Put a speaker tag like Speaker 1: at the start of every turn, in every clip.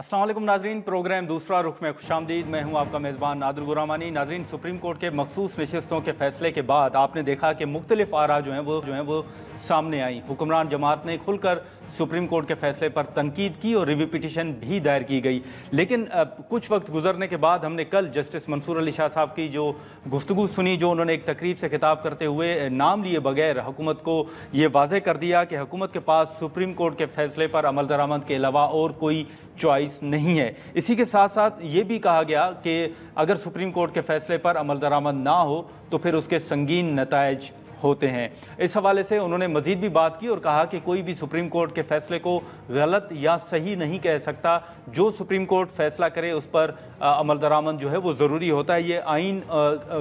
Speaker 1: अस्सलाम वालेकुम नाजरीन, प्रोग्राम दूसरा रुख में खुशामदीद। मैं हूं आपका मेज़बान नादिर गुरामानी। नाजरीन, सुप्रीम कोर्ट के मखसूस नशिस्तों के फैसले के बाद आपने देखा कि मुख्तलिफ आरा जो हैं वो सामने आई। हुक्मरान जमात ने खुलकर सुप्रीम कोर्ट के फैसले पर तनकीद की और रिव्यू पिटीशन भी दायर की गई। लेकिन कुछ वक्त गुजरने के बाद हमने कल जस्टिस मंसूर अली शाह साहब की जो गुफ्तगू सुनी, जो उन्होंने एक तकरीब से खिताब करते हुए नाम लिए बगैर हुकूमत को ये वाज़े कर दिया कि हुकूमत के पास सुप्रीम कोर्ट के फैसले पर अमल दरामद के अलावा और कोई चॉइस नहीं है। इसी के साथ साथ ये भी कहा गया कि अगर सुप्रीम कोर्ट के फैसले पर अमल दरामद ना हो तो फिर उसके संगीन नताइज होते हैं। इस हवाले से उन्होंने मजीद भी बात की और कहा कि कोई भी सुप्रीम कोर्ट के फैसले को गलत या सही नहीं कह सकता। जो सुप्रीम कोर्ट फैसला करे उस पर अमल दरामद जो है वो ज़रूरी होता है। ये आइन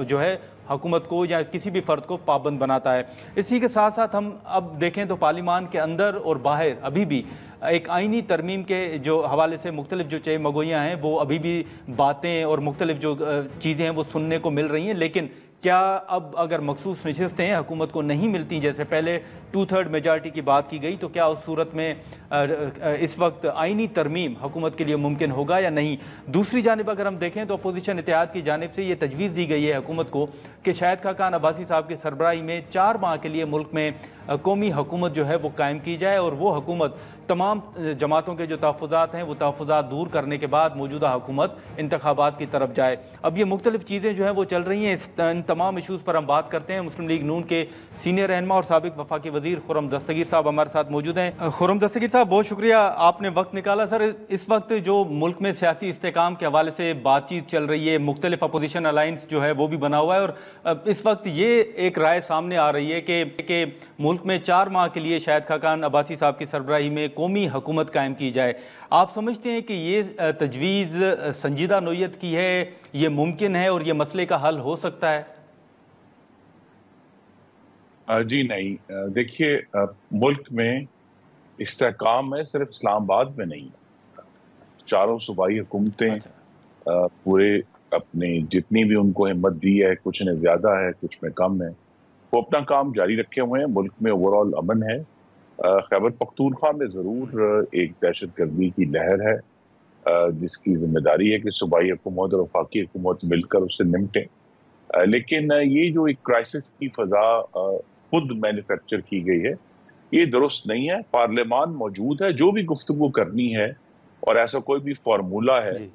Speaker 1: जो है हुकूमत को या किसी भी फ़र्द को पाबंद बनाता है। इसी के साथ साथ हम अब देखें तो पार्लिमान के अंदर और बाहर अभी भी एक आइनी तरमीम के जो हवाले से मुख्तलिफ जो चेमगोइयाँ हैं वो अभी भी बातें और मुख्तलिफ जो चीज़ें हैं वो सुनने को मिल रही हैं। लेकिन क्या अब अगर मखसूस नशिस्तें हुकूमत को नहीं मिलती, जैसे पहले 2/3 मेजॉरिटी की बात की गई, तो क्या उस सूरत में इस वक्त आइनी तरमीम हुकूमत के लिए मुमकिन होगा या नहीं? दूसरी जानिब अगर हम देखें तो अपोजिशन इत्तेहाद की जानिब से ये तजवीज़ दी गई है हुकूमत को कि शाहिद खाकान अब्बासी साहब की सरबराही में 4 माह के लिए मुल्क में कौमी हुकूमत जो है वो कायम की जाए और वो हुकूमत तमाम जमातों के जो तहफ़्फ़ुज़ात हैं वो तहफ़्फ़ुज़ात दूर करने के बाद मौजूदा हुकूमत इंतखाबात की तरफ जाए। अब ये मुख्तलिफ चीज़ें जो हैं वो चल रही हैं। इन तमाम इशूज़ पर हम बात करते हैं। मुस्लिम लीग नून के सीनियर रहनुमा और साबिक़ वफाकी वज़ीर खुर्रम दस्तगीर साहब हमारे साथ मौजूद हैं। खुर्रम दस्तगीर साहब, बहुत शुक्रिया आपने वक्त निकाला। सर, इस वक्त जो मुल्क में सियासी इस्तेकाम के हवाले से बातचीत चल रही है, मुख्तलिफ अपोजिशन अलाइंस जो है वो भी बना हुआ है और इस वक्त ये एक राय सामने आ रही है कि मुल्क में 4 माह के लिए शाहिद खाकान अब्बासी साहब की सरबराही में कौमी हुकूमत कायम की जाए। आप समझते हैं कि ये तजवीज़ संजीदा नोयत की है, ये मुमकिन है और ये मसले का हल हो सकता है?
Speaker 2: जी नहीं, देखिए, मुल्क में इस्तेहकाम है सिर्फ इस्लामाबाद में नहीं। चारों सूबाई हुकूमतें
Speaker 1: अच्छा।
Speaker 2: पूरे अपने जितनी भी उनको हिम्मत दी है, कुछ में ज्यादा है कुछ में कम है, वो अपना काम जारी रखे हुए हैं। मुल्क में ओवरऑल अमन है। खैबर पख्तूनख्वा में जरूर एक दहशतगर्दी की लहर है जिसकी जिम्मेदारी है कि सूबाई हुकूमत और वफाकी हुकूमत मिलकर उससे निपटें। लेकिन ये जो एक क्राइसिस की फजा खुद मैन्युफैक्चर की गई है, ये दुरुस्त नहीं है। पार्लियामान मौजूद है, जो भी गुफ्तगू करनी है और ऐसा कोई भी फार्मूला है
Speaker 1: जी।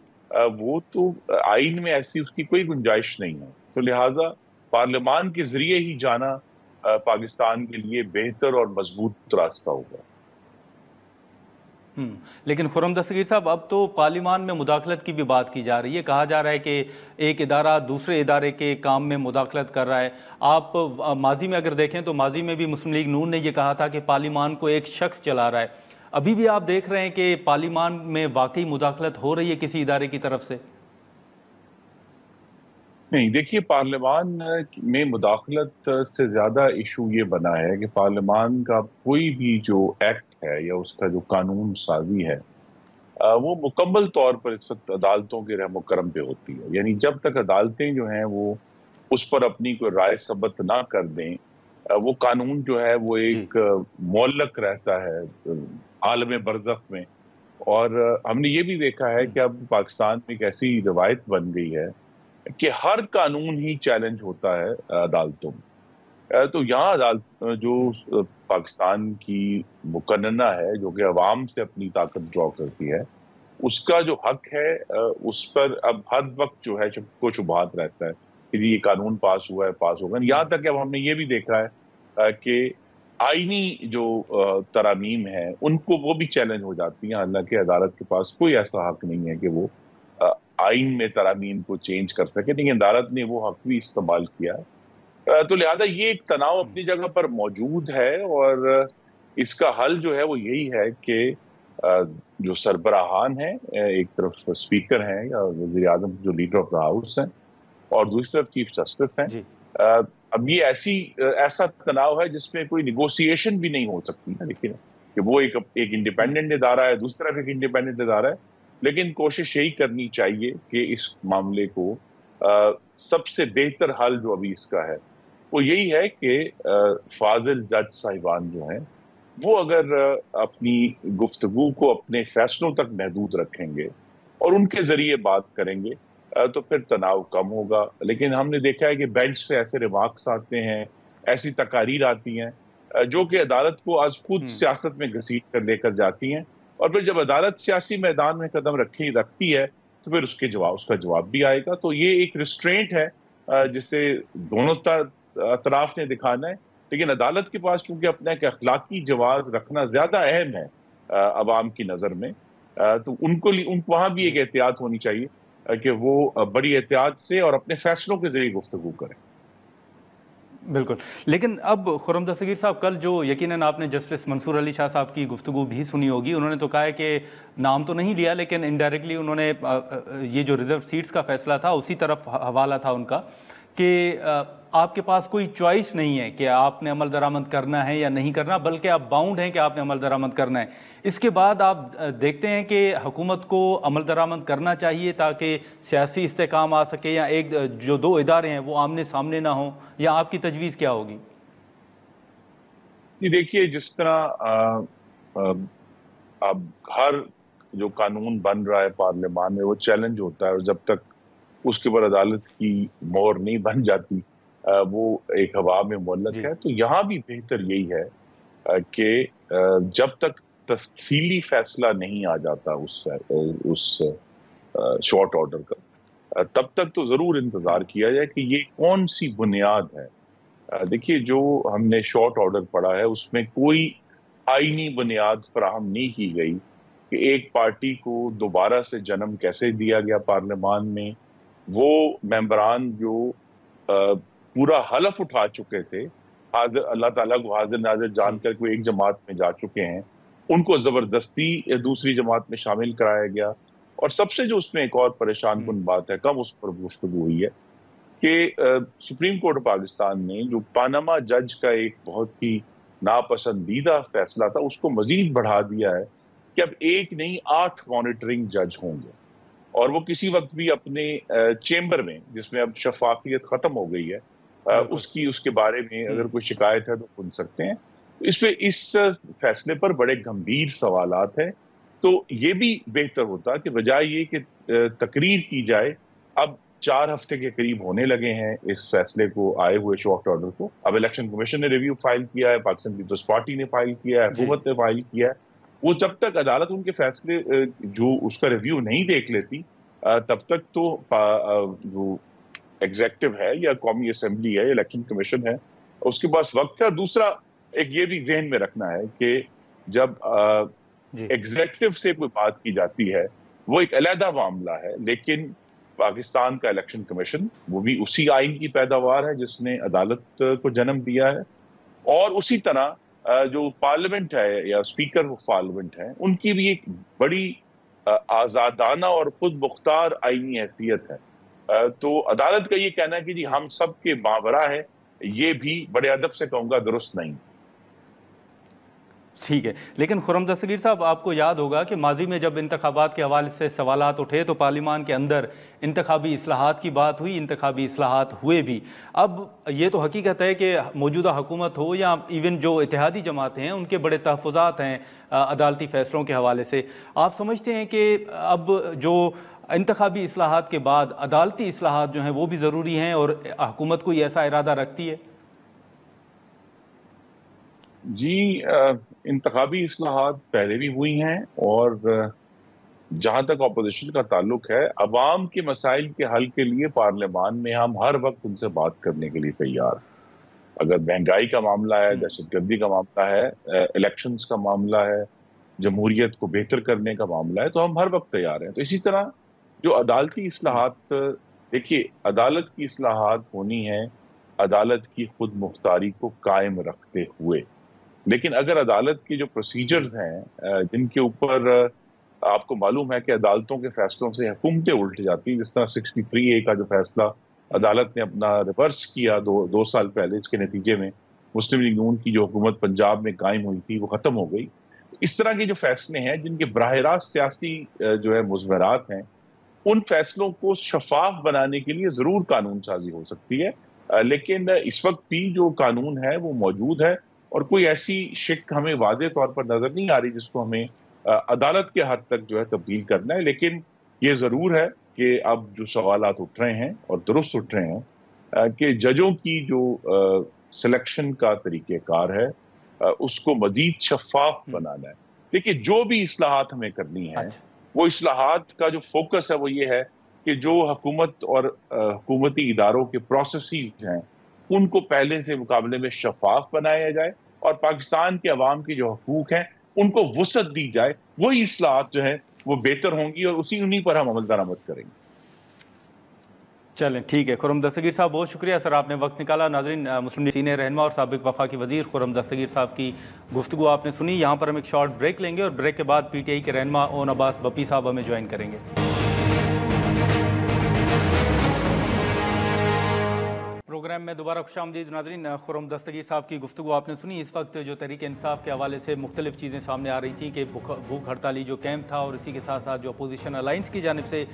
Speaker 2: वो तो आइन में ऐसी उसकी कोई गुंजाइश नहीं है। तो लिहाजा पार्लियामान के जरिए ही जाना पाकिस्तान के लिए बेहतर और मजबूत रास्ता होगा।
Speaker 1: लेकिन खुर्रम दस्तगीर साहब, अब तो पार्लिमान में मुदाखलत की भी बात की जा रही है। कहा जा रहा है कि एक इदारा दूसरे इदारे के काम में मुदाखलत कर रहा है। आप माजी में अगर देखें तो माजी में भी मुस्लिम लीग नून ने यह कहा था कि पार्लिमान को एक शख्स चला रहा है। अभी भी आप देख रहे हैं कि पार्लिमान में वाकई मुदाखलत हो रही है किसी इदारे की तरफ से?
Speaker 2: नहीं, देखिए, पार्लियामान में मुदाखलत से ज्यादा इशू ये बना है कि पार्लियामान का कोई भी जो एक्ट है या उसका जो कानून साजी है वो मुकम्मल तौर पर इस वक्त अदालतों के रहमो करम पे होती है। यानी जब तक अदालतें जो हैं वो उस पर अपनी कोई राय सबत ना कर दें, वो कानून जो है वो
Speaker 1: जी।
Speaker 2: एक मुअल्लक रहता है आलम बरज़ख में। और हमने ये भी देखा है कि अब पाकिस्तान में एक ऐसी रवायत बन गई है कि हर कानून ही चैलेंज होता है अदालतों में। तो यहाँ अदालत जो पाकिस्तान की मुकन्नना है, जो कि अवाम से अपनी ताकत ड्रॉ करती है, उसका जो हक है उस पर अब हर वक्त जो है को शुबहात रहता है कि ये कानून पास हुआ है, पास होगा। यहाँ तक कि अब हमने ये भी देखा है कि आईनी जो तरामीम है उनको वो भी चैलेंज हो जाती हैं। हालांकि अदालत के पास कोई ऐसा हक नहीं है कि वो आइन में तरामीम को चेंज कर सके, लेकिन अदालत ने वो हक भी इस्तेमाल किया है। तो लिहाजा ये एक तनाव अपनी जगह पर मौजूद है और इसका हल जो है वो यही है कि जो सरबराहान है, एक तरफ स्पीकर हैं या वज़ीर आज़म जो लीडर ऑफ द हाउस हैं और दूसरी तरफ चीफ जस्टिस हैं।
Speaker 1: जी।
Speaker 2: अब ये ऐसा तनाव है जिसमें कोई निगोशिएशन भी नहीं हो सकती है। देखिए कि वो एक इंडिपेंडेंट इदारा है, दूसरी तरफ एक इंडिपेंडेंट इदारा है, लेकिन कोशिश यही करनी चाहिए कि इस मामले को सबसे बेहतर हल जो अभी इसका है वो यही है कि फाजिल जज साहिबान जो हैं वो अगर अपनी गुफ्तगू को अपने फैसलों तक महदूद रखेंगे और उनके जरिए बात करेंगे तो फिर तनाव कम होगा। लेकिन हमने देखा है कि बेंच से ऐसे रिमार्क्स आते हैं, ऐसी तकारीर आती हैं जो कि अदालत को आज खुद सियासत में घसीट कर लेकर जाती हैं, और फिर जब अदालत सियासी मैदान में कदम रखती है तो फिर उसका जवाब भी आएगा। तो ये एक रिस्ट्रेंट है जिसे दोनों अतराफ ने दिखाना है, लेकिन अदालत के पास क्योंकि अपना एक अखलाकी जवाब रखना ज्यादा अहम है अवाम की नजर में, तो उनको वहां भी एक एहतियात होनी चाहिए कि वो बड़ी एहतियात से और अपने फैसलों के जरिए गुफ्तगू करें।
Speaker 1: बिल्कुल। लेकिन अब खुर्रम दस्तगीर साहब, कल जो यकीनन आपने जस्टिस मंसूर अली शाह साहब की गुफ्तगू भी सुनी होगी, उन्होंने तो कहा है कि नाम तो नहीं लिया लेकिन इनडायरेक्टली उन्होंने ये जो रिजर्व सीट्स का फैसला था उसी तरफ हवाला था उनका कि आपके पास कोई चॉइस नहीं है कि आपने अमल दरामद करना है या नहीं करना, बल्कि आप बाउंड हैं कि आपने अमल दरामद करना है। इसके बाद आप देखते हैं कि हुकूमत को अमल दरामद करना चाहिए ताकि सियासी इस्तेकाम आ सके, या एक जो दो इदारे हैं वो आमने सामने ना हो, या आपकी तजवीज़ क्या होगी?
Speaker 2: जी देखिए, जिस तरह अब हर जो कानून बन रहा है पार्लियामान में वो चैलेंज होता है, और जब तक उसके ऊपर अदालत की मोहर नहीं बन जाती वो एक हवा में मुअल्लक है। तो यहाँ भी बेहतर यही है कि जब तक तफसीली फैसला नहीं आ जाता उस शॉर्ट ऑर्डर का, तब तक तो जरूर इंतजार किया जाए कि ये कौन सी बुनियाद है। देखिए, जो हमने शॉर्ट ऑर्डर पढ़ा है उसमें कोई आईनी बुनियाद फराहम नहीं की गई कि एक पार्टी को दोबारा से जन्म कैसे दिया गया पार्लियामान में। वो मेंबरान जो पूरा हलफ उठा चुके थे, अल्लाह ताला को हाजिर नाजिर जानकर कोई एक जमात में जा चुके हैं, उनको जबरदस्ती दूसरी जमात में शामिल कराया गया। और सबसे जो उसमें एक और परेशान कुन बात है, कम उस पर गुफ्तगू हुई है कि सुप्रीम कोर्ट पाकिस्तान ने जो पानामा जज का एक बहुत ही नापसंदीदा फैसला था उसको मजीद बढ़ा दिया है कि अब एक नहीं 8 मॉनिटरिंग जज होंगे, और वो किसी वक्त भी अपने चेंबर में, जिसमें अब शफाफियत खत्म हो गई है, उसके बारे में अगर कोई शिकायत है तो सुन सकते हैं। इस फैसले पर बड़े गंभीर सवालात हैं। तो ये भी बेहतर होता कि बजाय ये कि तकरीर की जाए, अब 4 हफ्ते के करीब होने लगे हैं इस फैसले को आए हुए शॉर्ट ऑर्डर को। अब इलेक्शन कमीशन ने रिव्यू फाइल किया है, पाकिस्तान पीपल्स पार्टी ने फाइल किया है, हुकूमत ने फाइल किया है। वो जब तक अदालत उनके फैसले जो उसका रिव्यू नहीं देख लेती तब तक तो जो एग्जेक्टिव है या कौमी असेंबली है, इलेक्शन कमीशन है, उसके पास वक्त है। और दूसरा एक ये भी ज़हन में रखना है कि जब एग्जेक्टिव से कोई बात की जाती है वो एक अलहदा मामला है, लेकिन पाकिस्तान का इलेक्शन कमीशन वो भी उसी आइन की पैदावार है जिसने अदालत को जन्म दिया है, और उसी तरह जो पार्लियामेंट है या स्पीकर ऑफ पार्लियामेंट है उनकी भी एक बड़ी आजादाना और खुद मुख्तार आईनी हैसियत है। तो अदालत का ये कहना है कि जी हम सब के मावरा है, ये भी बड़े अदब से कहूंगा दुरुस्त नहीं।
Speaker 1: ठीक है, लेकिन खुर्रम दस्तगीर साहब, आपको याद होगा कि माजी में जब इंतखाबात के हवाले से सवालात उठे तो पार्लियामान के अंदर इंतखाबी इस्लाहात की बात हुई, इंतखाबी इस्लाहात हुए भी। अब ये तो हकीकत है कि मौजूदा हुकूमत हो या इवन जो इत्तेहादी जमातें हैं उनके बड़े तहफ़्फ़ुज़ात हैं अदालती फ़ैसलों के हवाले से। आप समझते हैं कि अब जो इंतखाबी इस्लाहात के बाद अदालती इस्लाहात जो हैं वो भी ज़रूरी हैं, और हुकूमत कोई ऐसा इरादा रखती है?
Speaker 2: जी, इंतखाबी इस्लाहात पहले भी हुई हैं, और जहां तक अपोजिशन का ताल्लुक है, अवाम के मसाइल के हल के लिए पार्लियामान में हम हर वक्त उनसे बात करने के लिए तैयार। अगर महंगाई का मामला है, दहशतगर्दी का मामला है, इलेक्शंस का मामला है, जमहूरियत को बेहतर करने का मामला है, तो हम हर वक्त तैयार हैं। तो इसी तरह जो अदालती इस्लाहात, देखिए अदालत की इस्लाहात होनी है अदालत की खुद मुख्तारी को कायम रखते हुए। लेकिन अगर अदालत की जो प्रोसीजर्स हैं जिनके ऊपर आपको मालूम है कि अदालतों के फैसलों से हुकूमतें उल्ट जाती हैं, जिस तरह 63A का जो फैसला अदालत ने अपना रिवर्स किया 2 साल पहले, इसके नतीजे में मुस्लिम लीग नून की जो हुकूमत पंजाब में कायम हुई थी वो खत्म हो गई। इस तरह के जो फैसले हैं जिनके बराह रास्त सियासी जो है मुज़मरात हैं, उन फैसलों को शफाफ बनाने के लिए जरूर कानून साजी हो सकती है। लेकिन इस वक्त भी जो कानून है वो मौजूद है, और कोई ऐसी शिक हमें वाज़े तौर पर नजर नहीं आ रही जिसको हमें अदालत के हद तक जो है तब्दील करना है। लेकिन ये जरूर है कि अब जो सवालात उठ रहे हैं और दुरुस्त उठ रहे हैं कि जजों की जो सिलेक्शन का तरीक़ेकार है उसको मजीद शफाफ बनाना है। देखिए, जो भी इस्लाहात हमें करनी है वो इस्लाहात का जो फोकस है वो ये है कि जो हुकूमत और हुकूमती इदारों के प्रोसेसेस हैं उनको पहले से मुकाबले में शफाफ बनाया जाए और पाकिस्तान के अवाम के जो हकूक हैं उनको वुसअत दी जाए। वही इस्लाहात जो है वो बेहतर होंगी और उन्हीं पर हम अमल दरामद करेंगे।
Speaker 1: चलें, ठीक है। खुर्रम दस्तगीर साहब, बहुत शुक्रिया सर, आपने वक्त निकाला। नाज़रीन, मुस्लिम लीग सीनियर रहनुमा और साबिक वफाकी वज़ीर खुर्रम दस्तगीर साहब की गुफ्तगू आपने सुनी। यहाँ पर हम एक शॉर्ट ब्रेक लेंगे और ब्रेक के बाद PTI के रहनुमा ओन अब्बास बप्पी साहब हमें ज्वाइन करेंगे। प्रोग्राम में दोबारा खुशामदीद नाज़रीन। खुर्रम दस्तगीर साहब की गुफ्तगू आपने सुनी। इस वक्त जो तहरीक इंसाफ के हवाले से मुख्तलिफ चीज़ें सामने आ रही थी कि भूख हड़ताली जो कैंप था और इसी के साथ साथ जो अपोजिशन अलाइंस की जानिब से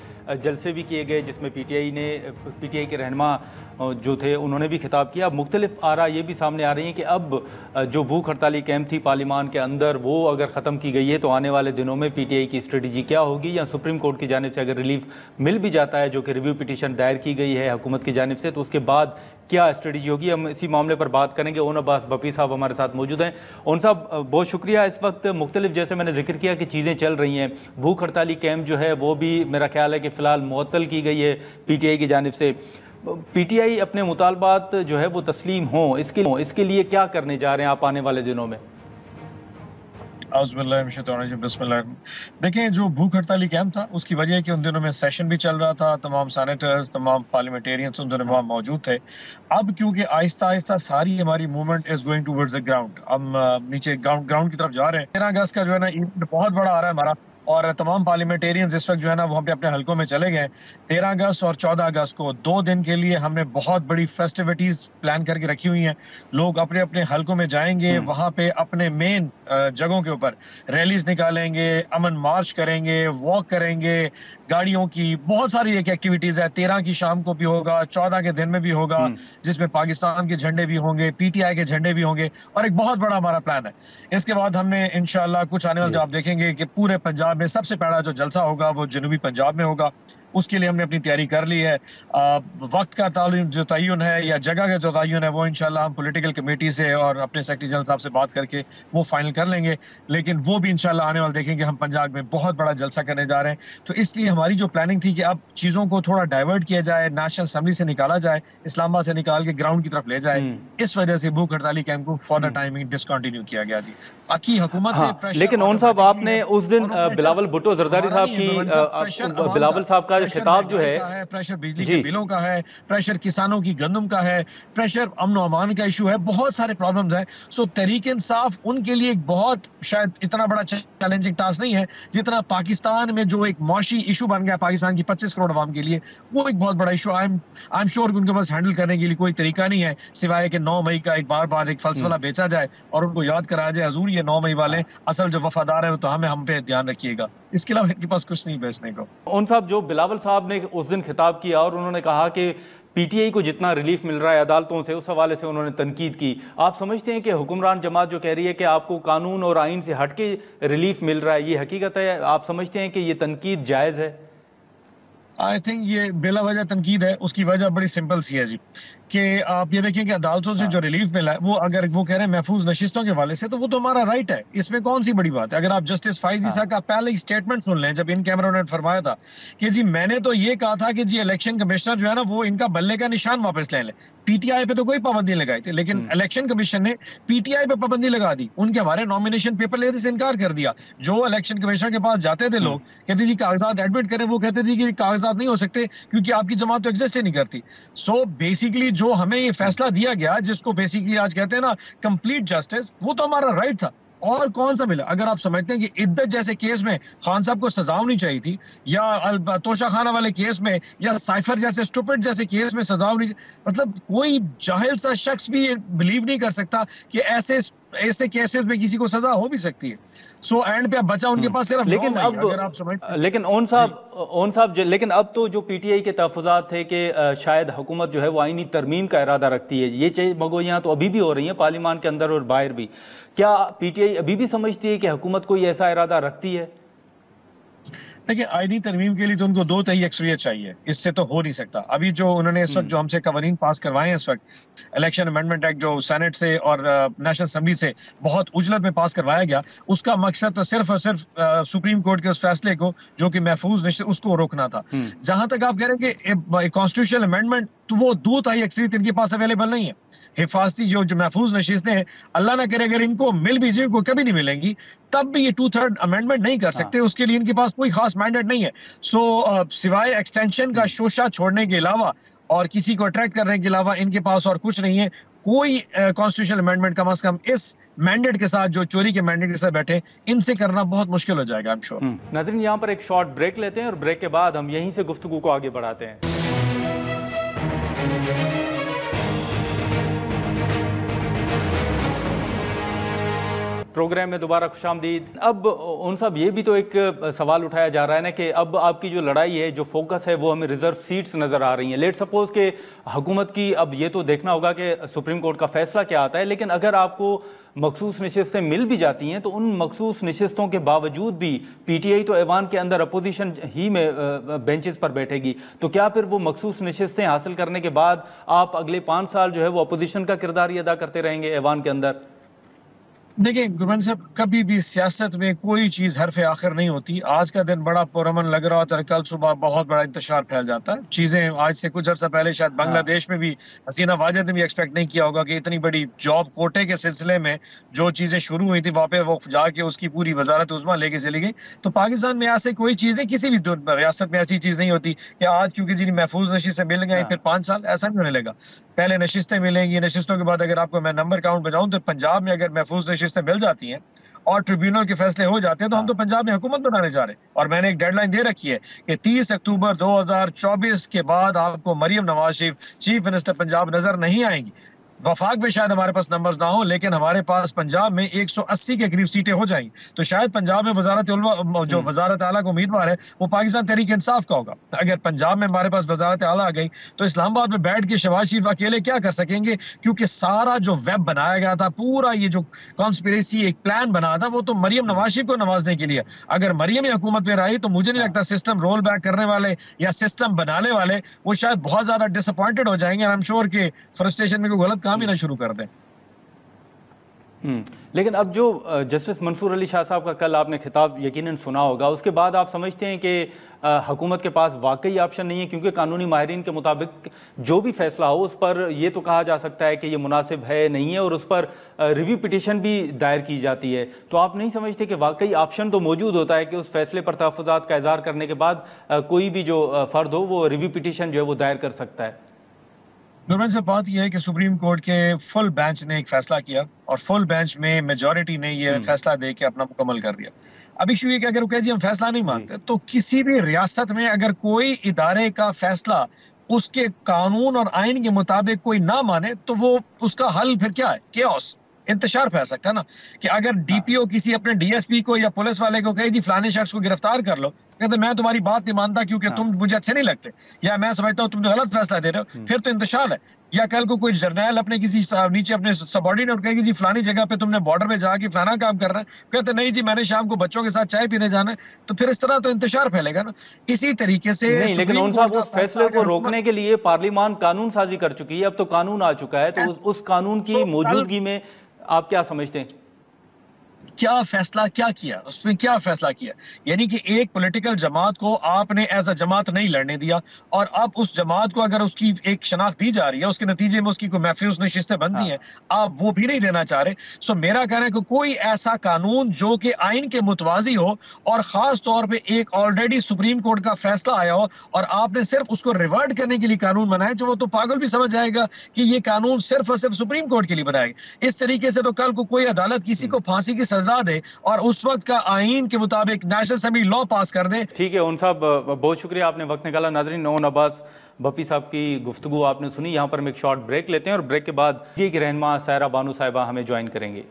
Speaker 1: जलसे भी किए गए जिसमें PTI के रहनुमा जो थे उन्होंने भी खिताब किया। अब मुख्तलिफ आरा ये भी सामने आ रही हैं कि अब जो भूख हड़ताली कैंप थी पार्लिमान के अंदर वो अगर ख़त्म की गई है तो आने वाले दिनों में PTI की स्ट्रेटजी क्या होगी, या सुप्रीम कोर्ट की जानिब से अगर रिलीफ मिल भी जाता है जो कि रिव्यू पिटीशन दायर की गई है हुकूमत की जानिब से, तो उसके बाद क्या स्ट्रेटजी होगी। हम इसी मामले पर बात करेंगे। ओन अब्बास बप्पी साहब हमारे साथ मौजूद हैं। ओन साहब, बहुत शुक्रिया। इस वक्त मुख्तलिफ, जैसे मैंने जिक्र किया कि चीज़ें चल रही हैं, भूख हड़ताली कैंप जो है वो भी मेरा ख्याल है कि फ़िलहाल मुअत्तल की गई है PTI की जानिब से। PTI अपने मुतालबात जो है वो तस्लीम हों, इसके लिए क्या करने जा रहे हैं आप आने वाले दिनों में?
Speaker 3: देखिए, जो भूख हड़ताली कैंप था उसकी वजह कि उन दिनों में सेशन भी चल रहा था, तमाम सेनेटर्स, तमाम पार्लियामेंटेरियंस उन दिनों वहाँ मौजूद थे। अब क्योंकि आहिस्ता आहिस्ता सारी हमारी movement is going towards the ground, हम नीचे ग्राउंड की तरफ जा रहे हैं। 13 अगस्त का जो है ना इवेंट बहुत बड़ा आ रहा है हमारा, और तमाम पार्लियामेंटेरियंस इस वक्त जो है ना वो अपने हलकों में चले गए। 13 अगस्त और 14 अगस्त को 2 दिन के लिए हमने बहुत बड़ी फेस्टिविटीज प्लान करके रखी हुई हैं। लोग अपने अपने हलकों में जाएंगे, वहां पे अपने मेन जगहों के ऊपर रैलीज निकालेंगे, अमन मार्च करेंगे, वॉक करेंगे, गाड़ियों की बहुत सारी एक एक्टिविटीज है। 13 की शाम को भी होगा, 14 के दिन में भी होगा, जिसमें पाकिस्तान के झंडे भी होंगे, PTI के झंडे भी होंगे, और एक बहुत बड़ा हमारा प्लान है। इसके बाद हमने इंशाल्लाह कुछ आने वाले आप देखेंगे कि पूरे पंजाब में सबसे पहला जो जलसा होगा वो जनूबी पंजाब में होगा। उसके लिए हमने अपनी तैयारी कर ली है। वक्त का जो तयन है या जगह का जो तयन है वो इंशाल्लाह हम पॉलिटिकल कमेटी से और अपने सेक्रेटरी जनरल साहब से बात करके वो फाइनल कर लेंगे। लेकिन वो भी इंशाल्लाह आने वाले देखेंगे हम पंजाब में बहुत बड़ा जलसा करने जा रहे हैं। तो इसलिए हमारी जो प्लानिंग थी कि अब चीज़ों को थोड़ा डाइवर्ट किया जाए, नेशनल असेंबली से निकाला जाए, इस्लामाबाद से निकाल के ग्राउंड की तरफ ले जाए। इस वजह से भूख हड़ताली कैंप को फॉर द टाइमिंग डिसकंटिन्यू किया गया जी। बाकी हुकूमत ने प्रेशर,
Speaker 1: लेकिन ओन साहब आपने उस दिन बिलावल भुट्टो जरदारी साहब की बिलावल साहब का खिताब जो है
Speaker 3: प्रेशर बिजली के बिलों का है, प्रेशर किसानों की गंदम का है, प्रेशर अमन अमान का इशू है, बहुत सारे प्रॉब्लम्स हैं। सो तहरीक इंसाफ उनके लिए एक बहुत शायद इतना बड़ा चैलेंजिंग टास्क नहीं है जितना पाकिस्तान में जो एक मौशी इशू बन गया पाकिस्तान की 25 करोड़ आवाम के लिए, वो एक बहुत बड़ा इशू। आई एम श्योर कि उनके पास हैंडल करने के लिए कोई तरीका नहीं है सिवाय कि 9 मई का एक बार एक फलसफा बेचा जाए और उनको याद कराया जाए, हजूर ये 9 मई वाले असल जो वफादार है तो हम पे ध्यान रखिएगा। इसके अलावा इनके पास कुछ नहीं बेचने को।
Speaker 1: उन साहब, जो बिलावल साहब ने उस दिन खिताब किया और उन्होंने कहा कि PTI को जितना रिलीफ मिल रहा है अदालतों से, उस हवाले से उन्होंने तनकीद की। आप समझते हैं कि हुक्मरान जमात जो कह रही है कि आपको कानून और आइन से हटके रिलीफ मिल रहा है, ये हकीकत है? आप समझते हैं कि ये तनकीद जायज़ है?
Speaker 3: आई थिंक ये बेला वजह तनकीद है। उसकी वजह बड़ी सिंपल सी है जी कि आप ये देखें कि अदालतों से जो रिलीफ मिला है वो अगर वो कह रहे हैं महफूज नशिस्तों के वाले से, तो वो तो हमारा राइट है, इसमें कौन सी बड़ी बात है। अगर आप जस्टिस फाइज ईसा का पहले ही स्टेटमेंट सुन लें जब इन कैमरा ने फरमाया था कि जी मैंने तो ये कहा था कि जी इलेक्शन कमिश्नर जो है ना वो इनका बल्ले का निशान वापस ले लें। PTI पे तो कोई पाबंदी लगाई थी, लेकिन इलेक्शन कमीशन ने PTI पे पाबंदी लगा दी, उनके हमारे नॉमिनेशन पेपर लेने से इनकार कर दिया। जो इलेक्शन कमिश्नर के पास जाते थे लोग कहते जी कागजात एडमिट करें, वो कहते थे कि कागजात नहीं हो सकते क्योंकि आपकी जमात तो एग्जिस्ट ही नहीं करती। सो बेसिकली जो हमें ये फैसला दिया गया जिसको बेसिकली आज कहते हैं ना कंप्लीट जस्टिस, वो तो हमारा राइट था। और कौन सा मिला? अगर आप समझते हैं कि इद्दत जैसे केस में खान साहब को सजा होनी चाहिए थी, या तोशा खाना वाले केस में, या साइफर जैसे स्टूपिड जैसे केस में सजा होनी, मतलब कोई जाहिल सा शख्स भी बिलीव नहीं कर सकता कि ऐसे ऐसे केसेस में किसी को सजा हो भी सकती है। सो एंड पे अब बचा उनके पास सिर्फ
Speaker 1: लेकिन
Speaker 3: नौ महीने,
Speaker 1: अब
Speaker 3: अगर आप समझते
Speaker 1: लेकिन ओन साहब लेकिन अब तो जो पीटीआई के तहफ़्फ़ुज़ात थे कि शायद हुकूमत जो है वो आईनी तरमीम का इरादा रखती है, ये चीज़ मगोइयाँ तो अभी भी हो रही हैं पार्लियामान के अंदर और बाहर भी। क्या पीटीआई अभी भी समझती है कि हुकूमत कोई ऐसा इरादा रखती है?
Speaker 3: देखिए, आईनी तरमीम के लिए तो उनको 2 तिहाई अक्सरियत चाहिए, इससे तो हो नहीं सकता। अभी जो उन्होंने इस वक्त जो हमसे कवानीन पास करवाए हैं इस वक्त, इलेक्शन अमेंडमेंट एक्ट जो सेनेट से और नेशनल असेंबली से बहुत उजलत में पास करवाया गया, उसका मकसद तो सिर्फ और सिर्फ सुप्रीम कोर्ट के उस फैसले को जो कि महफूज निश्चित उसको रोकना था। जहां तक आप कह रहे हैं कि कॉन्स्टिट्यूशनल अमेंडमेंट, तो वो 2 तिहाई अक्सरियत इनके पास अवेलेबल नहीं है। हिफाजती जो महफूज नशिस्तें हैं, अल्लाह ना करे अगर इनको मिल भी जाए, कभी नहीं मिलेंगी, तब भी ये 2/3 अमेंडमेंट नहीं कर सकते। उसके लिए इनके पास कोई खास मैंडेट नहीं है। सो सिवाय एक्सटेंशन का शोशा छोड़ने के अलावा और किसी को अट्रैक्ट करने के अलावा इनके पास और कुछ नहीं है। कोई कॉन्स्टिट्यूशनल अमेंडमेंट कम से कम इस मैंडेट के साथ, जो चोरी के मैंडेट के साथ बैठे, इनसे करना बहुत मुश्किल हो जाएगा, आई एम श्योर।
Speaker 1: नाज़रीन, यहाँ पर एक शॉर्ट ब्रेक लेते हैं और ब्रेक के बाद हम यहीं से गुफ्तगू को आगे बढ़ाते हैं। प्रोग्राम में दोबारा खुशामदीद। अब उन साहब, ये भी तो एक सवाल उठाया जा रहा है ना कि अब आपकी जो लड़ाई है, जो फोकस है, वो हमें रिजर्व सीट्स नज़र आ रही हैं। लेट सपोज के हुकूमत की अब ये तो देखना होगा कि सुप्रीम कोर्ट का फैसला क्या आता है, लेकिन अगर आपको मखसूस नशिस्तें मिल भी जाती हैं तो उन मखसूस नशिस्तों के बावजूद भी पीटीआई तो ऐवान के अंदर अपोजिशन ही में बेंचेस पर बैठेगी, तो क्या फिर वो मखसूस नशिस्तें हासिल करने के बाद आप अगले 5 साल जो है वो अपोजिशन का किरदार ही अदा करते रहेंगे ऐवान के अंदर?
Speaker 3: देखिए गुरबंद साहब, कभी भी सियासत में कोई चीज हरफ आखिर नहीं होती। आज का दिन बड़ा पुरअमन लग रहा होता है, कल सुबह बहुत बड़ा इंतशार फैल जाता है। चीजें आज से कुछ अर्सा पहले शायद बांग्लादेश में भी हसीना वाजिद ने भी एक्सपेक्ट नहीं किया होगा कि इतनी बड़ी जॉब कोटे के सिलसिले में जो चीजें शुरू हुई थी वहां पे वो जाके उसकी पूरी वजारत उज़्मा लेके चली गई। तो पाकिस्तान में ऐसे कोई चीज है, किसी भी रियासत में ऐसी चीज नहीं होती कि आज क्योंकि जी महफूज नशिस्तें मिल गई फिर 5 साल, ऐसा नहीं होने लगा। पहले नशिस्तें मिलेंगी, नशिस्तों के बाद अगर आपको मैं नंबर काउंट बताऊं तो पंजाब में अगर महफूज नशिस्तें मिल जाती हैं और ट्रिब्यूनल के फैसले हो जाते हैं तो हम तो पंजाब में हुकूमत बनाने जा रहे हैं। और मैंने एक डेडलाइन दे रखी है कि 30 अक्टूबर 2024 के बाद आपको मरियम नवाज शरीफ चीफ मिनिस्टर पंजाब नजर नहीं आएंगी। वफाक में शायद हमारे पास नंबर्स ना हो, लेकिन हमारे पास पंजाब में 180 के करीब सीटें हो जाएंगी। तो शायद पंजाब में जो वजारत आला का उम्मीदवार है वो पाकिस्तान तहरीक इंसाफ का होगा। अगर पंजाब में हमारे पास वजारत आला आ गई तो इस्लामाबाद में बैठ के शहबाज शरीफ अकेले क्या कर सकेंगे, क्योंकि सारा जो वेब बनाया गया था, पूरा ये जो कॉन्स्पिरेसी एक प्लान बना था, वो तो मरियम नवाज शरीफ को नवाजने के लिए। अगर मरियम ही हुकूमत में रही तो मुझे नहीं लगता सिस्टम रोल बैक करने वाले या सिस्टम बनाने वाले वो शायद बहुत ज्यादा डिसअपॉइंटेड हो जाएंगे। आई एम श्योर कि फ्रस्ट्रेशन में कोई गलत काम ही ना शुरू कर दें।
Speaker 1: लेकिन अब जो जस्टिस मंसूर अली शाह साहब का कल आपने खिताब यकीनन सुना होगा, उसके बाद आप समझते हैं कि हुकूमत के पास वाकई ऑप्शन नहीं है, क्योंकि कानूनी माहिरीन के मुताबिक जो भी फैसला हो उस पर ये तो कहा जा सकता है कि ये मुनासिब है नहीं है और उस पर रिव्यू पिटीशन भी दायर की जाती है। तो आप नहीं समझते कि वाकई ऑप्शन तो मौजूद होता है कि उस फैसले पर तहफ़्फ़ुज़ात का इज़हार करने के बाद कोई भी जो फ़र्द हो वो रिव्यू पिटीशन जो है वो दायर कर सकता है?
Speaker 3: गुरबंद साहब, बात यह है कि सुप्रीम कोर्ट के फुल बेंच ने एक फैसला किया और फुल बेंच में मेजॉरिटी ने यह फैसला दे के अपना मुकम्मल कर दिया। अब इशू ये कि अगर वो कहे जी हम फैसला नहीं मानते, तो किसी भी रियासत में अगर कोई इदारे का फैसला उसके कानून और आइन के मुताबिक कोई ना माने तो वो उसका हल फिर क्या है? केओस, इंतशार फैल सकता है ना। कि अगर डीपीओ किसी अपने डीएसपी को या पुलिस वाले को कहे जी फलाने शख्स को गिरफ्तार कर लो, कहते मैं तुम्हारी बात नहीं मानता क्योंकि तुम मुझे अच्छे नहीं लगते, या मैं समझता हूँ तुम तो गलत फैसला दे रहे हो, फिर तो इंतशार है। या कल को कोई जर्नैल अपने किसी नीचे अपने सबऑर्डिनेट कहेगी जी फलानी जगह पे तुमने बॉर्डर पे जाके फलाना काम कर रहा है, कहते नहीं जी मैंने शाम को बच्चों के साथ चाय पीने जाना है, तो फिर इस तरह तो इंतशार फैलेगा ना। इसी तरीके से
Speaker 1: नहीं, लेकिन उन साहब उस फैसले को रोकने के लिए पार्लियामान कानून साजी कर चुकी है, अब तो कानून आ चुका है, तो उस कानून की मौजूदगी में आप क्या समझते हैं?
Speaker 3: क्या फैसला क्या किया, उसमें क्या फैसला किया? यानी कि एक पॉलिटिकल जमात को आपने एज अ जमात नहीं लड़ने दिया और अब उस जमात को अगर उसकी एक शनाख्त दी जा रही है, उसके नतीजे में उसकी कोई महफूज नशिस्तें बनती हैं, आप वो भी नहीं देना चाह रहे। सो मेरा कहना है कि कोई ऐसा कानून जो कि आइन के मुतवाजी हो और खास तौर पर एक ऑलरेडी सुप्रीम कोर्ट का फैसला आया हो और आपने सिर्फ उसको रिवर्ट करने के लिए कानून बनाया, जो वो तो पागल भी समझ जाएगा कि ये कानून सिर्फ और सिर्फ सुप्रीम कोर्ट के लिए बनाएगा। इस तरीके से तो कल को कोई अदालत किसी को फांसी की सजा दे और उस वक्त का आईन के मुताबिक नेशनल असेंबली लॉ पास कर दे।
Speaker 1: ठीक है उन साहब, बहुत शुक्रिया, आपने वक्त निकाला। नाज़रीन, ओन अब्बास भप्पी साहब की गुफ्तगू आपने सुनी। यहाँ पर हम एक शॉर्ट ब्रेक लेते हैं और ब्रेक के बाद की रहनुमा सायरा बानू साहिबा हमें ज्वाइन करेंगे।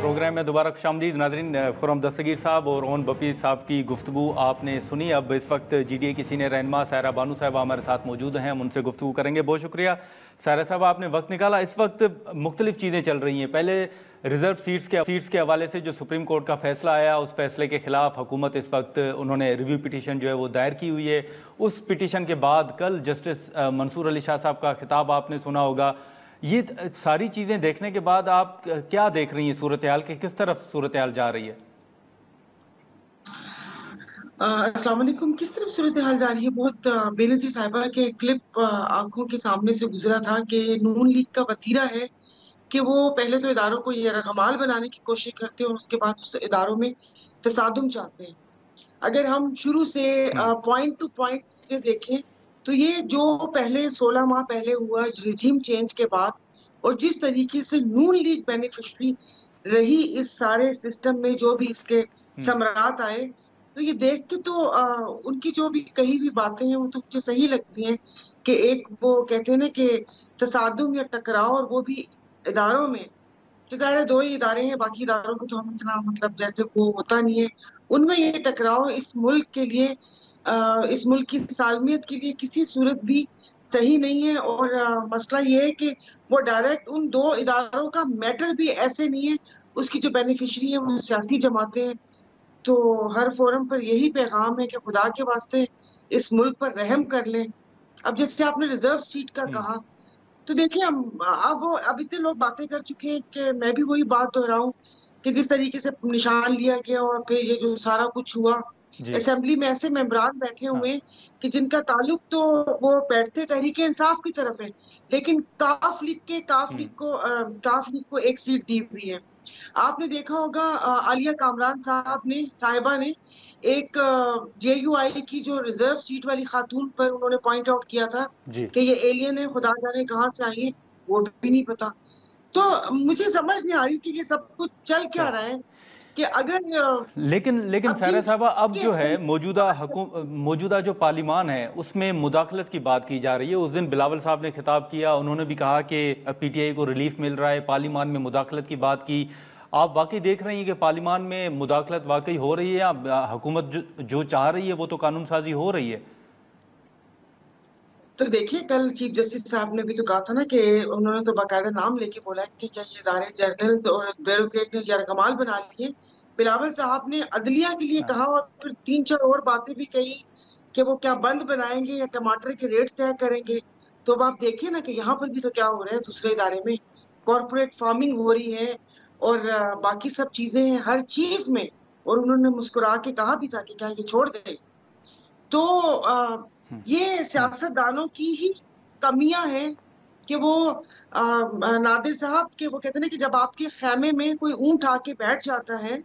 Speaker 1: प्रोग्राम में दोबारा खुशामदीद नाज़रीन। खुर्रम दस्तगीर साहब और ओन बपी साहब की गुफ्तगू आपने सुनी। अब इस वक्त GDA की सीनियर रहनुमा सायरा बानू साहबा हमारे साथ मौजूद हैं, हम उनसे गुफ्तगू करेंगे। बहुत शुक्रिया सायरा साहब, आपने वक्त निकाला। इस वक्त मुख्तलिफ चीज़ें चल रही हैं। पहले रिजर्व सीट्स के हवाले से जो सुप्रीम कोर्ट का फैसला आया, उस फैसले के खिलाफ हुकूमत इस वक्त उन्होंने रिव्यू पिटीशन जो है वो दायर की हुई है। उस पिटीशन के बाद कल जस्टिस मंसूर अली शाह साहब का खिताब आपने सुना होगा। ये सारी चीज़ें देखने के बाद आप क्या देख रही हैं सूरत हाल के, किस तरफ सूरत हाल जा रही है?
Speaker 4: अस्सलाम वालेकुम। किस तरफ सूरत हाल जा रही है? बहुत बेनज़ीर साहिबा के क्लिप आंखों के सामने से गुजरा था कि नून लीग का वतीरा है कि वो पहले तो इदारों को ये रकमाल बनाने की कोशिश करते हैं और उसके बाद उस इदारों में तसादुम चाहते हैं। अगर हम शुरू से पॉइंट टू पॉइंट से देखें तो ये जो पहले 16 माह पहले हुआ रिजीम चेंज के बाद और जिस तरीके से नून लीग बेनिफिशरी रही इस सारे सिस्टम में, जो भी इसके समरात आए, तो ये देख के तो उनकी जो भी कही हुई बातें हैं वो तो मुझे सही लगती हैं कि एक वो कहते हैं ना कि तसादुम या टकराव, और वो भी इदारों में, कि ज़ाहिर 2 ही इदारे हैं, बाकी इदारों को तो हम इतना मतलब जैसे वो होता नहीं है। उनमें ये टकराव इस मुल्क के लिए, इस मुल्क की सालमियत के लिए किसी सूरत भी सही नहीं है। और मसला ये है कि वो डायरेक्ट उन 2 इदारों का मैटर भी ऐसे नहीं है, उसकी जो बेनिफिशरी है वो सियासी जमातें हैं। तो हर फोरम पर यही पैगाम है कि खुदा के वास्ते इस मुल्क पर रहम कर लें। अब जैसे आपने रिजर्व सीट का कहा, तो देखिए अब इतने लोग बातें कर चुके हैं कि मैं भी वही बात दोहराऊं कि जिस तरीके से निशान लिया गया और फिर ये जो सारा कुछ हुआ, असेंबली में ऐसे मेंबरान बैठे हुए कि जिनका ताल्लुक तो वो बैठते तहरीके इंसाफ की तरफ है, लेकिन काफ लीग को एक सीट दी हुई है। आपने देखा होगा आलिया कामरान साहिबा ने एक JUI की जो रिजर्व सीट वाली खातून पर उन्होंने पॉइंट आउट किया था कि ये एलियन है, खुदा जाने कहाँ से आई है, वो भी नहीं पता। तो मुझे समझ नहीं आ रही कि ये सब कुछ चल क्या रहा है कि अगर
Speaker 1: लेकिन सायरा साहबा, अब जो है मौजूदा जो पार्लिमान है उसमें मुदाखलत की बात की जा रही है। उस दिन बिलावल साहब ने खिताब किया, उन्होंने भी कहा कि PTI को रिलीफ मिल रहा है, पार्लिमान में मुदाखलत की बात की। आप वाकई देख रही हैं कि पार्लिमान में मुदाखलत वाकई हो रही है, या हुकूमत जो चाह रही है वो तो कानून साजी हो रही है?
Speaker 4: तो देखिए, कल चीफ जस्टिस साहब ने भी तो कहा था ना कि उन्होंने तो बाकायदा नाम लेके बोला कि क्या ये इदारे जर्नल्स और ब्यूरोक्रेट ने रकमाल बना लिए। बिलावल साहब ने अदलिया के लिए कहा और फिर 3-4 और बातें भी कही कि वो क्या बंद बनाएंगे या टमाटर के रेट्स तय करेंगे। तो अब आप देखिए ना कि यहाँ पर भी तो क्या हो रहा है, दूसरे इदारे में कॉर्पोरेट फार्मिंग हो रही है और बाकी सब चीजें हैं हर चीज में। और उन्होंने मुस्कुरा के कहा भी था कि क्या ये छोड़ दे। तो ये सियासतदानों की ही कमियां हैं कि वो नादिर साहब के वो कहते हैं कि जब आपके खेमे में कोई ऊंट आके बैठ जाता है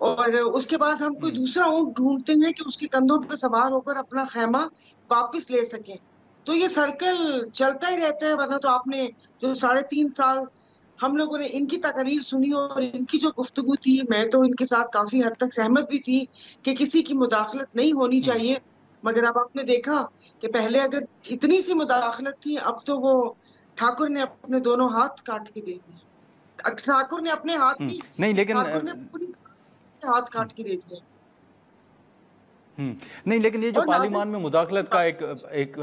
Speaker 4: और उसके बाद हम कोई दूसरा ऊंट ढूंढते हैं कि उसके कंधों पर सवार होकर अपना खेमा वापस ले सकें, तो ये सर्कल चलता ही रहता है। वरना तो आपने जो 3.5 साल हम लोगों ने इनकी तकरीर सुनी और इनकी जो गुफ्तगू थी, मैं तो इनके साथ काफी हद तक सहमत भी थी कि किसी की मुदाखलत नहीं होनी चाहिए। मगर अब आपने देखा कि पहले अगर इतनी सी मुदाखलत थी, अब तो वो ठाकुर ने अपने दोनों हाथ काट के दे दिए। ठाकुर ने अपने हाथ
Speaker 1: नहीं, लेकिन ठाकुर ने
Speaker 4: पूरी हाथ काट के दे दिए।
Speaker 1: नहीं, लेकिन ये जो पार्लिमान में मुदाखलत का एक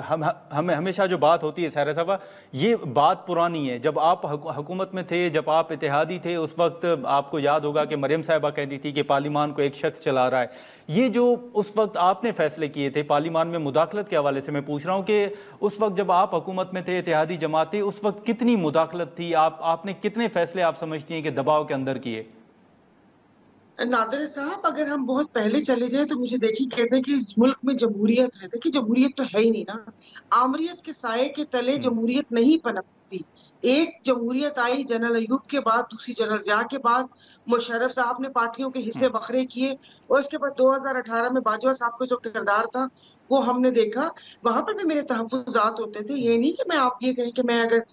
Speaker 1: हमें हमेशा जो बात होती है सायरा साहबा, ये बात पुरानी है। जब आप हुकूमत में थे, जब आप इत्तेहादी थे, उस वक्त आपको याद होगा कि मरियम साहिबा कहती थी कि पार्लिमान को एक शख्स चला रहा है। ये जो उस वक्त आपने फैसले किए थे पार्लिमान में मुदाखलत के हवाले से मैं पूछ रहा हूँ कि उस वक्त जब आप हुकूमत में थे, इत्तेहादी जमात थे, उस वक्त कितनी मुदाखलत थी? आपने कितने फैसले आप समझती हैं कि दबाव के अंदर किए?
Speaker 4: नादिर साहब, अगर हम बहुत पहले चले जाए तो मुझे देखिए कहते हैं कि इस मुल्क में जमहूरियत है। देखिए, जमहूरियत तो है ही नहीं ना। आमरीत के साये के तले जमहूरियत नहीं पनपती। एक जमहूरियत आई जनरल अयूब के बाद, दूसरी जनरल ज़िया के बाद। मुशर्रफ साहब ने पार्टियों के हिस्से बखरे किए और उसके बाद 2018 में बाजवा साहब का जो किरदार था वो हमने देखा। वहां पर भी मेरे तहफ़्फ़ुज़ात होते थे। ये नहीं कि मैं आप ये कहें कि मैं अगर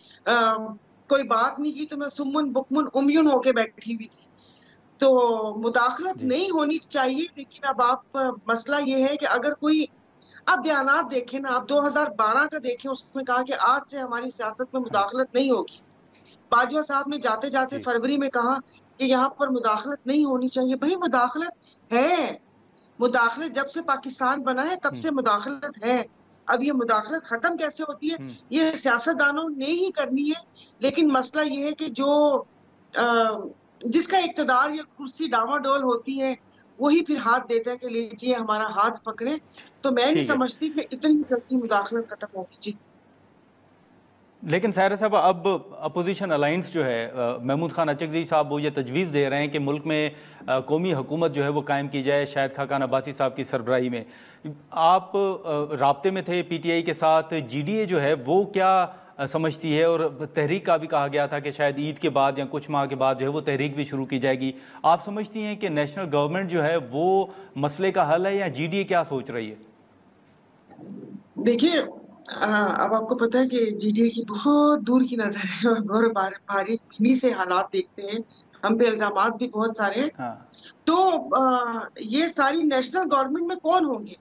Speaker 4: कोई बात नहीं की तो मैं सुम्मुन बुकमुन उम्युन होके बैठी हुई थी। तो मुदाखलत नहीं होनी चाहिए, लेकिन अब आप मसला ये है कि अगर कोई आप बयानात देखें ना, आप 2012 का देखें, उसमें कहा कि आज से हमारी सियासत में मुदाखलत नहीं होगी। बाजवा साहब ने जाते जाते
Speaker 1: जी
Speaker 4: फरवरी में कहा कि यहाँ पर मुदाखलत नहीं होनी चाहिए। भाई मुदाखलत है, मुदाखलत जब से पाकिस्तान बना है तब से मुदाखलत है। अब ये मुदाखलत खत्म कैसे होती है, ये सियासतदानों ने ही करनी है। लेकिन मसला ये है कि जो जिसका इक्तदार या कुर्सी डामाडोल होती है वही फिर हाथ देता है कि लीजिए हमारा हाथ पकड़े। तो मैं नहीं समझती कि इतनी जल्दी मुदाखलत खत्म होगी। जी
Speaker 1: लेकिन सायरा साहब, अब अपोजिशन अलायंस जो है, महमूद खान अचकज़ई साहब वो ये तजवीज़ दे रहे हैं कि मुल्क में कौमी हुकूमत जो है वो कायम की जाए शाहिद खाकान अब्बासी साहब की सरबराही में। आप राब्ते में थे PTI के साथ, GDA जो है वो क्या समझती है? और तहरीक का भी कहा गया था कि शायद ईद के बाद या कुछ माह के बाद जो है वो तहरीक भी शुरू की जाएगी। आप समझती हैं कि नेशनल गवर्नमेंट जो है वो मसले का हल है, या GDA क्या सोच रही है?
Speaker 4: देखिए, अब आपको पता है कि GDA की बहुत दूर की नजर है और गौर बारीक बीनी से हालात देखते हैं। हम पे इल्जामात भी बहुत सारे हैं।
Speaker 1: हाँ।
Speaker 4: तो ये सारी नेशनल गवर्नमेंट में कौन होंगे?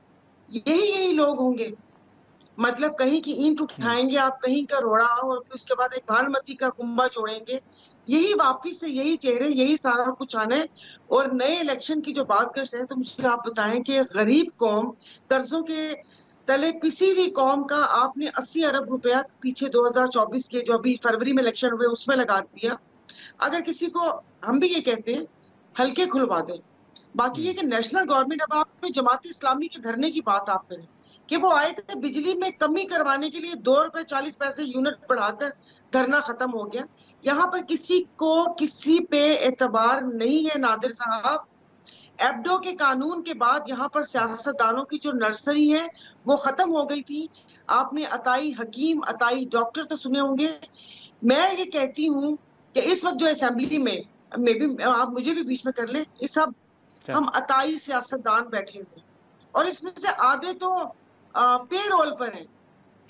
Speaker 4: यही लोग होंगे। मतलब कहीं की ईंट उठाएंगे आप, कहीं का रोड़ा, और फिर उसके बाद एक भानुमती का कुंभा छोड़ेंगे। यही वापिस से यही चेहरे, यही सारा कुछ आना है। और नए इलेक्शन की जो बात कर रहे हैं, तो मुझे आप बताएं कि गरीब कौम कर्जों के तले पिसी हुई कौम का आपने 80 अरब रुपया पीछे 2024 के जो अभी फरवरी में इलेक्शन हुए उसमें लगा दिया। अगर किसी को, हम भी ये कहते हैं, हल्के खुलवा दें। बाकी ये कि नेशनल गवर्नमेंट, अब आप जमात इस्लामी के धरने की बात आप करें कि वो आए थे बिजली में कमी करवाने के लिए, 2 रुपए 40 पैसे यूनिट बढ़ाकर धरना खत्म हो गया। यहाँ पर किसी को किसी पे एतबार नहीं है नादिर साहब। एब्डो के कानून के बाद यहाँ पर सियासतदानों की जो नर्सरी है वो खत्म हो गई थी। आपने अताई हकीम, अताई डॉक्टर तो सुने होंगे। मैं ये कहती हूँ कि इस वक्त जो असेंबली में भी, आप मुझे भी बीच में कर ले, इस सब हम अताई सियासतदान बैठे हुए और इसमें से आधे तो पे रोल पर हैं।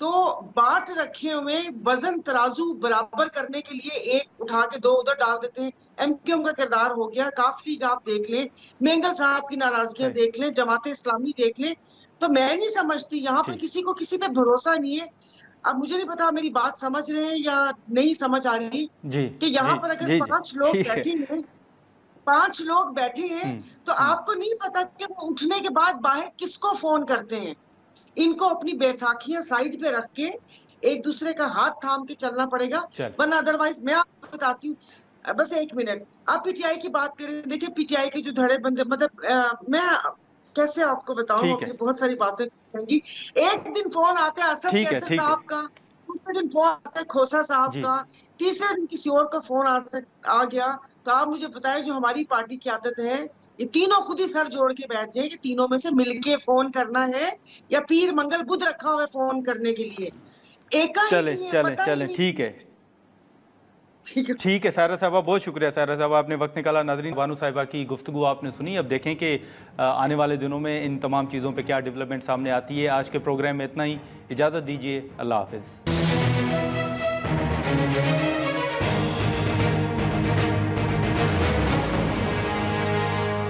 Speaker 4: तो बाट रखे हुए वजन तराजू बराबर करने के लिए एक उठा के 2 उधर डाल देते हैं। MQM का किरदार हो गया, काफ लीग आप देख लें, मेंगल साहब की नाराजगियां देख लें, जमात इस्लामी देख लें। तो मैं नहीं समझती, यहाँ पर किसी को किसी पे भरोसा नहीं है। अब मुझे नहीं पता मेरी बात समझ रहे हैं या नहीं समझ आ रही कि यहाँ पर अगर 5 लोग बैठे हैं, 5 लोग बैठे हैं, तो आपको नहीं पता कि वो उठने के बाद बाहर किसको फोन करते हैं। इनको अपनी बैसाखियां साइड पे रख के एक दूसरे का हाथ थाम के चलना पड़ेगा, वरना अदरवाइज। मैं आपको बताती हूँ, बस 1 मिनट, आप PTI की बात करें, देखिए PTI के जो धड़े बंदे, मतलब मैं कैसे आपको बताऊं, बहुत सारी बातें करेंगी। एक दिन फोन आता है असद कैसर साहब का, दूसरे दिन फोन आता है खोसा साहब का, तीसरे दिन किसी और का फोन आ गया। तो आप मुझे बताएं, जो हमारी पार्टी की आदत है, ये तीनों खुद ही सर जोड़ के बैठ जाए कि तीनों में से मिलके फोन करना है या पीर मंगल बुध रखा हुआ है फोन करने के लिए।
Speaker 1: चले ठीक है सायरा साहबा, बहुत शुक्रिया सायरा साहबा, आपने वक्त निकाला। नाज़रीन, बानो साहिबा की गुफ्तगू आपने सुनी। अब देखें कि आने वाले दिनों में इन तमाम चीज़ों पे क्या डेवलपमेंट सामने आती है। आज के प्रोग्राम में इतना ही, इजाज़त दीजिए, अल्लाह हाफ़िज़।